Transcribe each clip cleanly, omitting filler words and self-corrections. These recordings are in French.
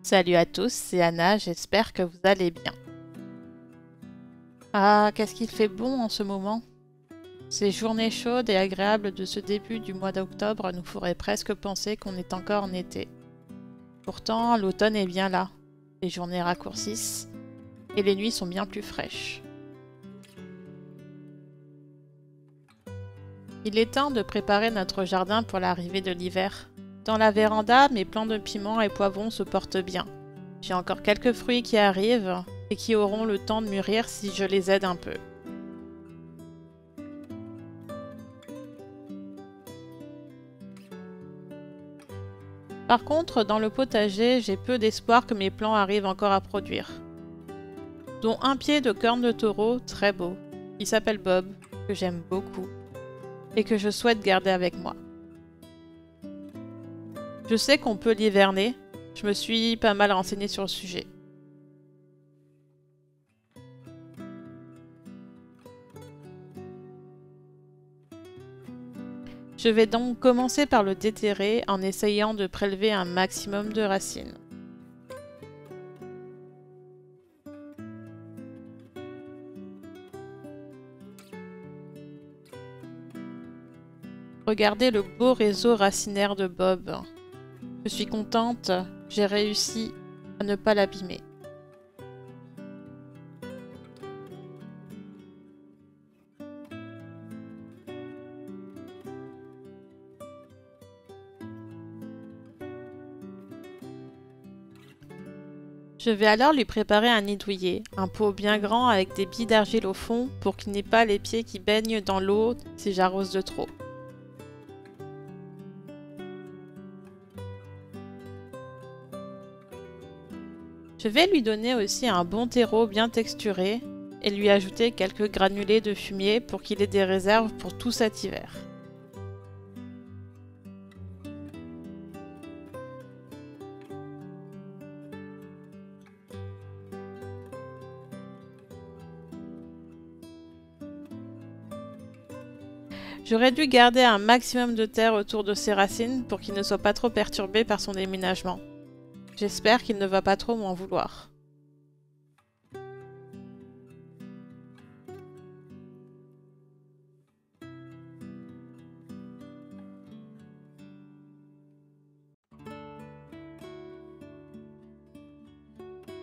Salut à tous, c'est Anna, j'espère que vous allez bien. Ah, qu'est-ce qu'il fait bon en ce moment? Ces journées chaudes et agréables de ce début du mois d'octobre nous feraient presque penser qu'on est encore en été. Pourtant, l'automne est bien là. Les journées raccourcissent et les nuits sont bien plus fraîches. Il est temps de préparer notre jardin pour l'arrivée de l'hiver. Dans la véranda, mes plants de piment et poivrons se portent bien. J'ai encore quelques fruits qui arrivent et qui auront le temps de mûrir si je les aide un peu. Par contre, dans le potager, j'ai peu d'espoir que mes plants arrivent encore à produire. Dont un pied de corne de taureau très beau, qui s'appelle Bob, que j'aime beaucoup, et que je souhaite garder avec moi. Je sais qu'on peut l'hiverner, je me suis pas mal renseignée sur le sujet. Je vais donc commencer par le déterrer en essayant de prélever un maximum de racines. Regardez le beau réseau racinaire de Bob. Je suis contente, j'ai réussi à ne pas l'abîmer. Je vais alors lui préparer un nid douillet, un pot bien grand avec des billes d'argile au fond pour qu'il n'ait pas les pieds qui baignent dans l'eau si j'arrose de trop. Je vais lui donner aussi un bon terreau bien texturé et lui ajouter quelques granulés de fumier pour qu'il ait des réserves pour tout cet hiver. J'aurais dû garder un maximum de terre autour de ses racines pour qu'il ne soit pas trop perturbé par son déménagement. J'espère qu'il ne va pas trop m'en vouloir.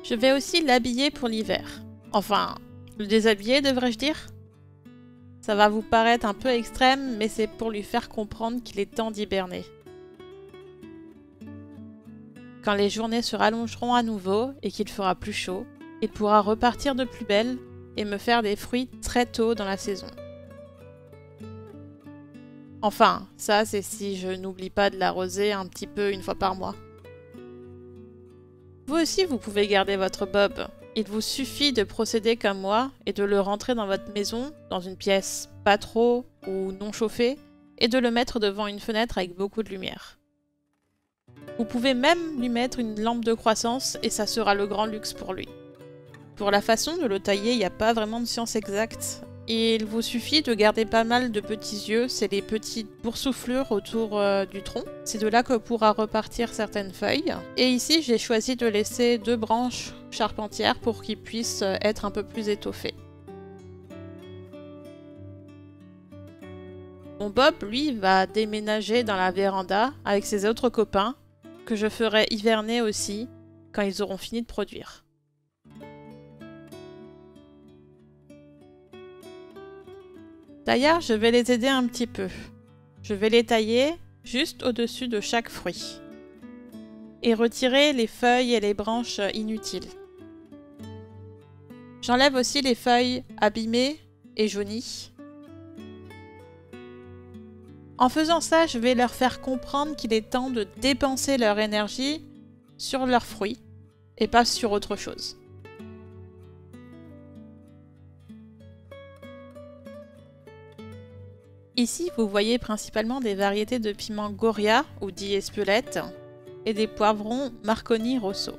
Je vais aussi l'habiller pour l'hiver. Enfin, le déshabiller devrais-je dire? Ça va vous paraître un peu extrême, mais c'est pour lui faire comprendre qu'il est temps d'hiberner. Quand les journées se rallongeront à nouveau et qu'il fera plus chaud, il pourra repartir de plus belle et me faire des fruits très tôt dans la saison. Enfin, ça c'est si je n'oublie pas de l'arroser un petit peu une fois par mois. Vous aussi vous pouvez garder votre Bob. Il vous suffit de procéder comme moi et de le rentrer dans votre maison, dans une pièce pas trop ou non chauffée, et de le mettre devant une fenêtre avec beaucoup de lumière. Vous pouvez même lui mettre une lampe de croissance et ça sera le grand luxe pour lui. Pour la façon de le tailler, il n'y a pas vraiment de science exacte. Il vous suffit de garder pas mal de petits yeux, c'est les petites boursouflures autour du tronc. C'est de là que pourra repartir certaines feuilles. Et ici, j'ai choisi de laisser 2 branches charpentières pour qu'ils puissent être un peu plus étoffés. Mon Bob, lui, va déménager dans la véranda avec ses autres copains, que je ferai hiverner aussi quand ils auront fini de produire. D'ailleurs, je vais les aider un petit peu. Je vais les tailler juste au-dessus de chaque fruit et retirer les feuilles et les branches inutiles. J'enlève aussi les feuilles abîmées et jaunies. En faisant ça, je vais leur faire comprendre qu'il est temps de dépenser leur énergie sur leurs fruits et pas sur autre chose. Ici, vous voyez principalement des variétés de piments Goria ou dit Espelette et des poivrons Marconi Rosso.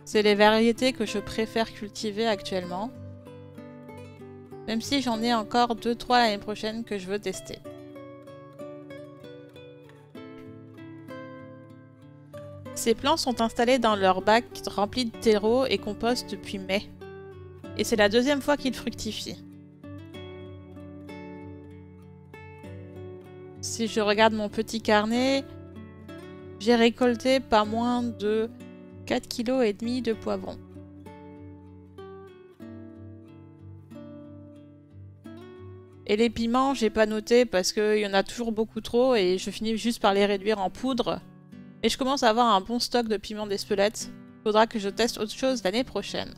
C'est les variétés que je préfère cultiver actuellement, même si j'en ai encore 2-3 l'année prochaine que je veux tester. Ces plants sont installés dans leur bac rempli de terreau et compost depuis mai. Et c'est la deuxième fois qu'ils fructifient. Si je regarde mon petit carnet, j'ai récolté pas moins de 4,5 kg de poivrons. Et les piments, j'ai pas noté parce qu'il y en a toujours beaucoup trop et je finis juste par les réduire en poudre. Et je commence à avoir un bon stock de piments d'Espelette. Faudra que je teste autre chose l'année prochaine.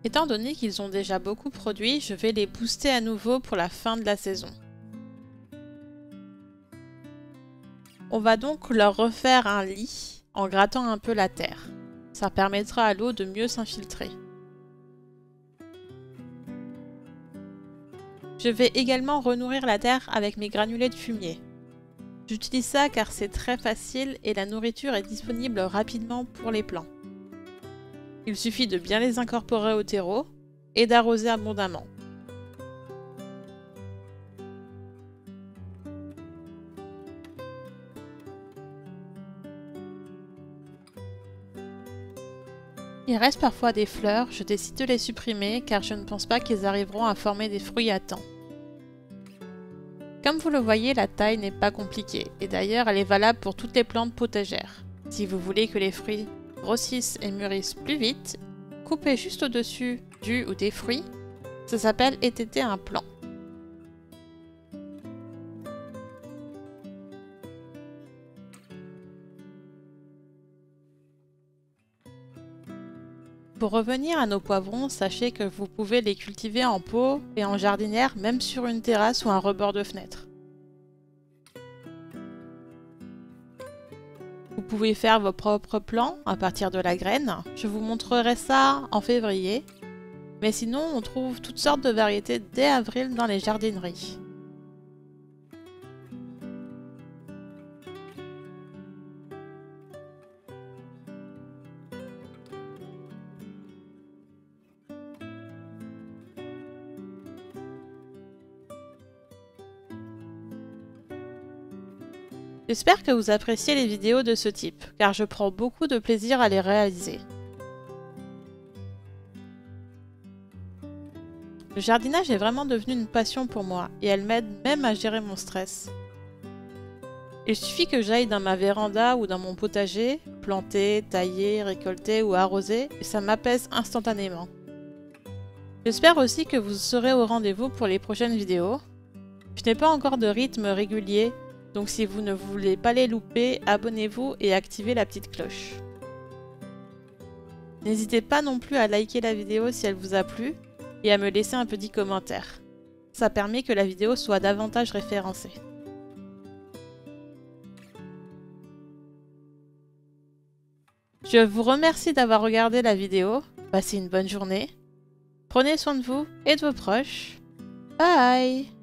Étant donné qu'ils ont déjà beaucoup produit, je vais les booster à nouveau pour la fin de la saison. On va donc leur refaire un lit en grattant un peu la terre. Ça permettra à l'eau de mieux s'infiltrer. Je vais également renourrir la terre avec mes granulés de fumier. J'utilise ça car c'est très facile et la nourriture est disponible rapidement pour les plants. Il suffit de bien les incorporer au terreau et d'arroser abondamment. Il reste parfois des fleurs, je décide de les supprimer car je ne pense pas qu'ils arriveront à former des fruits à temps. Comme vous le voyez, la taille n'est pas compliquée et d'ailleurs elle est valable pour toutes les plantes potagères. Si vous voulez que les fruits grossissent et mûrissent plus vite, coupez juste au-dessus du ou des fruits. Ça s'appelle étêter un plant. Pour revenir à nos poivrons, sachez que vous pouvez les cultiver en pot et en jardinière, même sur une terrasse ou un rebord de fenêtre. Vous pouvez faire vos propres plants à partir de la graine. Je vous montrerai ça en février. Mais sinon, on trouve toutes sortes de variétés dès avril dans les jardineries. J'espère que vous appréciez les vidéos de ce type, car je prends beaucoup de plaisir à les réaliser. Le jardinage est vraiment devenu une passion pour moi, et elle m'aide même à gérer mon stress. Il suffit que j'aille dans ma véranda ou dans mon potager, planter, tailler, récolter ou arroser, et ça m'apaise instantanément. J'espère aussi que vous serez au rendez-vous pour les prochaines vidéos. Je n'ai pas encore de rythme régulier, donc si vous ne voulez pas les louper, abonnez-vous et activez la petite cloche. N'hésitez pas non plus à liker la vidéo si elle vous a plu et à me laisser un petit commentaire. Ça permet que la vidéo soit davantage référencée. Je vous remercie d'avoir regardé la vidéo. Passez une bonne journée. Prenez soin de vous et de vos proches. Bye!